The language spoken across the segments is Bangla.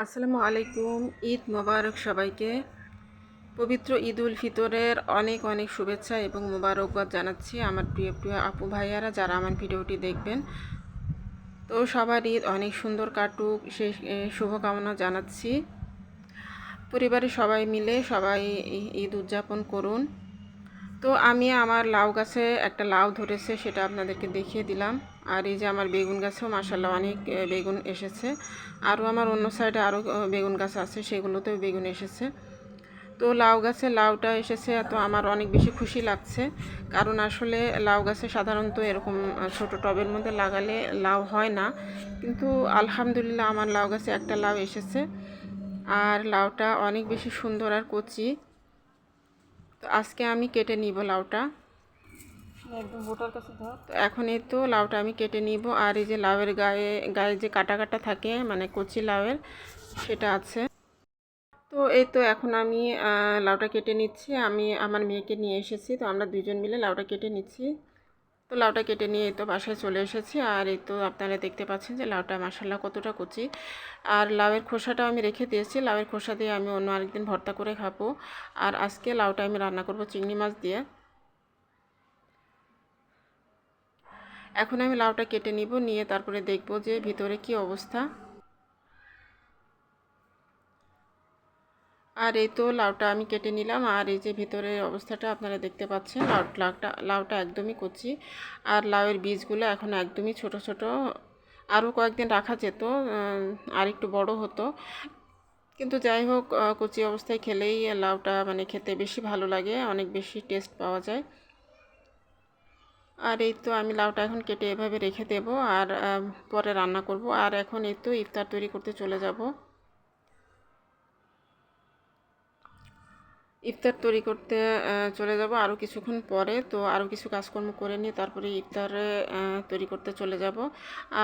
আসসালামু আলাইকুম। ঈদ মোবারক সবাইকে। পবিত্র ঈদ উল ফিতরের অনেক অনেক শুভেচ্ছা এবং মোবারকবাদ জানাচ্ছি আমার প্রিয় প্রিয় আপু ভাইয়ারা যারা আমার ভিডিওটি দেখবেন। তো সবার ঈদ অনেক সুন্দর কাটুক সেই শুভকামনা জানাচ্ছি। পরিবারের সবাই মিলে সবাই ঈদ উদযাপন করুন। তো আমি আমার লাউ গাছে একটা লাউ ধরেছে সেটা আপনাদেরকে দেখিয়ে দিলাম। আর এই যে আমার বেগুন গাছেও মাশাআল্লাহ অনেক বেগুন এসেছে। আরও আমার অন্য সাইডে আরও বেগুন গাছ আছে, সেগুলোতেও বেগুন এসেছে। তো লাউ গাছে লাউটা এসেছে তো আমার অনেক বেশি খুশি লাগছে, কারণ আসলে লাউ গাছে সাধারণত এরকম ছোট টবের মধ্যে লাগালে লাউ হয় না, কিন্তু আলহামদুলিল্লাহ আমার লাউ গাছে একটা লাউ এসেছে। আর লাউটা অনেক বেশি সুন্দর আর কচি। তো আজকে আমি কেটে নিব লাউটা। একদম বোটার কাছে ধর। তো এখন এই তো লাউটা আমি কেটে নিব। আর এই যে লাউয়ের গায়ে গায়ে যে কাটা কাটা থাকে মানে কচি লাউয়ের সেটা আছে। তো এই তো এখন আমি লাউটা কেটে নিচ্ছি। আমি আমার মেয়েকে নিয়ে এসেছি, তো আমরা দুজন মিলে লাউটা কেটে নিচ্ছি। তো লাউটা কেটে নিয়ে এই তো বাসায় চলে এসেছি। আর এই তো আপনারা দেখতে পাচ্ছেন যে লাউটা মাশাআল্লাহ কতটা কচি। আর লাউয়ের খোসাটাও আমি রেখে দিয়েছি, লাউয়ের খোসা দিয়ে আমি অন্য আরেকদিন ভর্তা করে খাবো। আর আজকে লাউটা আমি রান্না করব চিংড়ি মাছ দিয়ে। এখন আমি লাউটা কেটে নিব, নিয়ে তারপরে দেখব যে ভিতরে কি অবস্থা। আর এই তো লাউটা আমি কেটে নিলাম। আর এই যে ভিতরের অবস্থাটা আপনারা দেখতে পাচ্ছেন, লাউটা একদমই কচি। আর লাউয়ের বীজগুলো এখন একদমই ছোট ছোট। আরও কয়েকদিন রাখা যেত, আর একটু বড় হতো, কিন্তু যাই হোক কচি অবস্থায় খেলেই লাউটা মানে খেতে বেশি ভালো লাগে, অনেক বেশি টেস্ট পাওয়া যায়। আর এই তো আমি লাউটা এখন কেটে এভাবে রেখে দেব, আর পরে রান্না করব। আর এখন এই তো ইফতার তৈরি করতে চলে যাব। ইফতার তৈরি করতে চলে যাব আরও কিছুক্ষণ পরে। তো আরও কিছু কাজকর্ম করে নিয়ে তারপরে ইফতারে তৈরি করতে চলে যাব।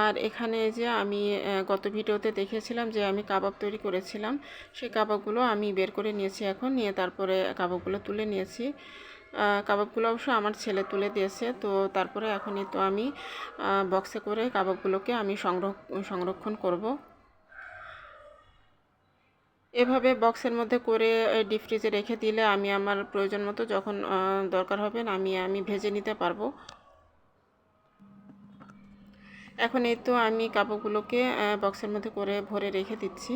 আর এখানে যে আমি গত ভিডিওতে দেখেছিলাম যে আমি কাবাব তৈরি করেছিলাম, সেই কাবাবগুলো আমি বের করে নিয়েছি এখন, নিয়ে তারপরে কাবাবগুলো তুলে নিয়েছি। কাবাবগুলো অবশ্য আমার ছেলে তুলে দিয়েছে। তো তারপরে এখনই তো আমি বক্সে করে কাবাবগুলোকে আমি সংরক্ষণ করব। এভাবে বক্সের মধ্যে করে ডিপ ফ্রিজে রেখে দিলে আমি আমার প্রয়োজন মতো যখন দরকার হবে আমি ভেজে নিতে পারবো। এখন এই তো আমি কাপড়গুলোকে বক্সের মধ্যে করে ভরে রেখে দিচ্ছি।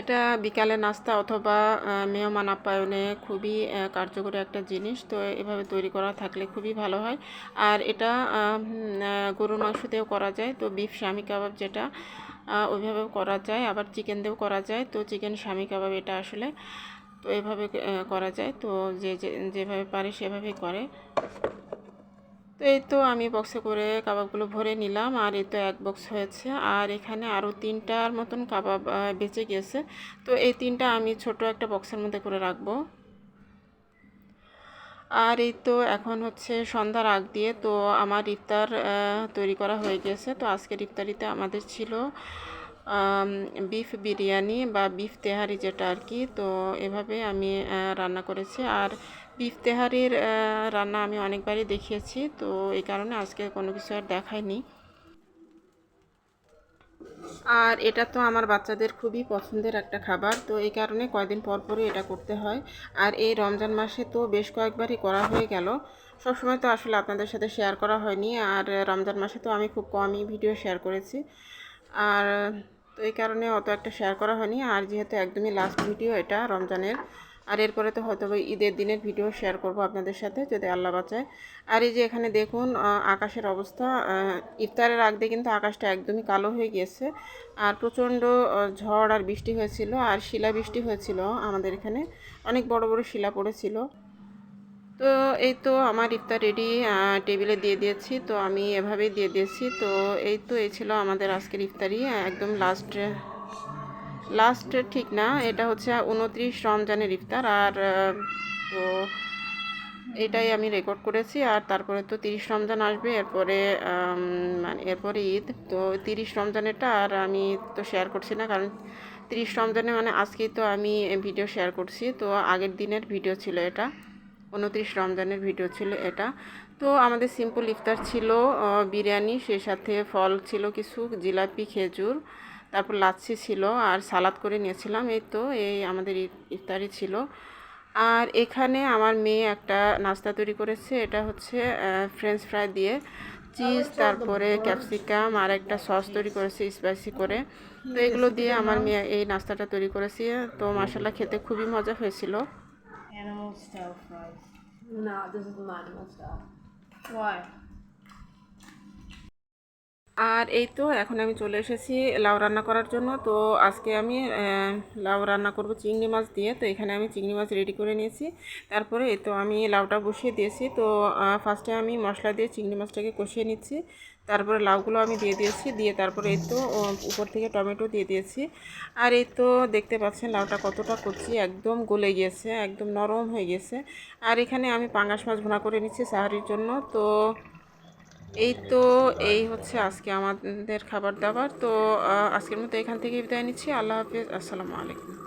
এটা বিকালে নাস্তা অথবা মেহমান আপ্যায়নে খুবই কার্যকরী একটা জিনিস। তো এভাবে তৈরি করা থাকলে খুবই ভালো হয়। আর এটা গরুর মাংস দিয়েও করা যায়, তো বিফ শামি কাবাব যেটা ওইভাবেও করা যায়, আবার চিকেন দিয়েও করা যায়। তো চিকেন শামি কাবাব এটা আসলে তো এভাবে করা যায়। তো যেভাবে পারে সেভাবেই করে। তো এই তো আমি বক্সে করে কাবাবগুলো ভরে নিলাম। আর এই তো এক বক্স হয়েছে, আর এখানে আরও 3টার মতন কাবাব বেঁচে গেছে। তো এই 3টা আমি ছোট একটা বক্সের মধ্যে করে রাখবো। আর এই তো এখন হচ্ছে সন্ধ্যার আগ দিয়ে তো আমার ইফতার তৈরি করা হয়ে গেছে। তো আজকের ইফতারিতে আমাদের ছিল বিফ বিরিয়ানি বা বিফ তেহারি যেটা আর কি। তো এভাবে আমি রান্না করেছি। আর বিফ তেহারির রান্না আমি অনেকবারই দেখিয়েছি, তো এই কারণে আজকে কোনো কিছু আর দেখাইনি। আর এটা তো আমার বাচ্চাদের খুবই পছন্দের একটা খাবার, তো এই কারণে কয়দিন পর পরই এটা করতে হয়। আর এই রমজান মাসে তো বেশ কয়েকবারই করা হয়ে গেল, সবসময় তো আসলে আপনাদের সাথে শেয়ার করা হয়নি। আর রমজান মাসে তো আমি খুব কমই ভিডিও শেয়ার করেছি, আর তো এই কারণে অত একটা শেয়ার করা হয়নি। আর যেহেতু একদমই লাস্ট ভিডিও এটা রমজানের, আর এরপরে তো হয়তো ঈদের দিনের ভিডিও শেয়ার করব আপনাদের সাথে যদি আল্লাহ বাঁচায়। আর এই যে এখানে দেখুন আকাশের অবস্থা, ইফতারের আগ দিয়ে কিন্তু আকাশটা একদমই কালো হয়ে গিয়েছে। আর প্রচণ্ড ঝড় আর বৃষ্টি হয়েছিল, আর শিলা বৃষ্টি হয়েছিল আমাদের এখানে, অনেক বড় বড় শিলা পড়েছিল। তো এই তো আমার ইফতার রেডি, টেবিলে দিয়ে দিয়েছি। তো আমি এভাবেই দিয়ে দিয়েছি। তো এই তো এই ছিল আমাদের আজকের ইফতারি, একদম লাস্ট লাস্ট ঠিক না, এটা হচ্ছে 29 রমজানের ইফতার। আর তো এটাই আমি রেকর্ড করেছি। আর তারপরে তো 30 রমজান আসবে, এরপরে মানে এরপরে ঈদ। তো 30 রমজানেরটা আর আমি তো শেয়ার করছি না, কারণ 30 রমজানে মানে আজকেই তো আমি ভিডিও শেয়ার করছি, তো আগের দিনের ভিডিও ছিল এটা। 29 রমজানের ভিডিও ছিল এটা। তো আমাদের সিম্পল ইফতার ছিল বিরিয়ানি, সেই সাথে ফল ছিল কিছু, জিলাপি, খেজুর, তারপর লাচ্ছি ছিল আর সালাদ করে নিয়েছিলাম। এই তো এই আমাদের ইফতারি ছিল। আর এখানে আমার মেয়ে একটা নাস্তা তৈরি করেছে, এটা হচ্ছে ফ্রেঞ্চ ফ্রাই দিয়ে চিজ, তারপরে ক্যাপসিকাম আর একটা সস তৈরি করেছে স্পাইসি করে। তো এগুলো দিয়ে আমার মেয়ে এই নাস্তাটা তৈরি করেছে। তো মাশাআল্লাহ খেতে খুবই মজা হয়েছিল। Animal style fries. No, this is not animal style. Why? আর এই তো এখন আমি চলে এসেছি লাউ রান্না করার জন্য। তো আজকে আমি লাউ রান্না করব চিংড়ি মাছ দিয়ে। তো এখানে আমি চিংড়ি মাছ রেডি করে নিয়েছি। তারপরে এই তো আমি লাউটা বসিয়ে দিয়েছি। তো ফার্স্টে আমি মশলা দিয়ে চিংড়ি মাছটাকে কষিয়ে নিচ্ছি, তারপরে লাউগুলো আমি দিয়ে দিয়েছি, দিয়ে তারপরে এই তো উপর থেকে টমেটো দিয়ে দিয়েছি। আর এই তো দেখতে পাচ্ছেন লাউটা কতটা কচি, একদম গলে গিয়েছে, একদম নরম হয়ে গেছে। আর এখানে আমি পাঙ্গাস মাছ ভুনা করে নিচ্ছি সাহারির জন্য। তো এই তো এই হচ্ছে আজকে আমাদের খাবার দাবার। তো আজকের মতো এখান থেকে বিদায় নিচ্ছি। আল্লাহ হাফিজ, আসসালামু আলাইকুম।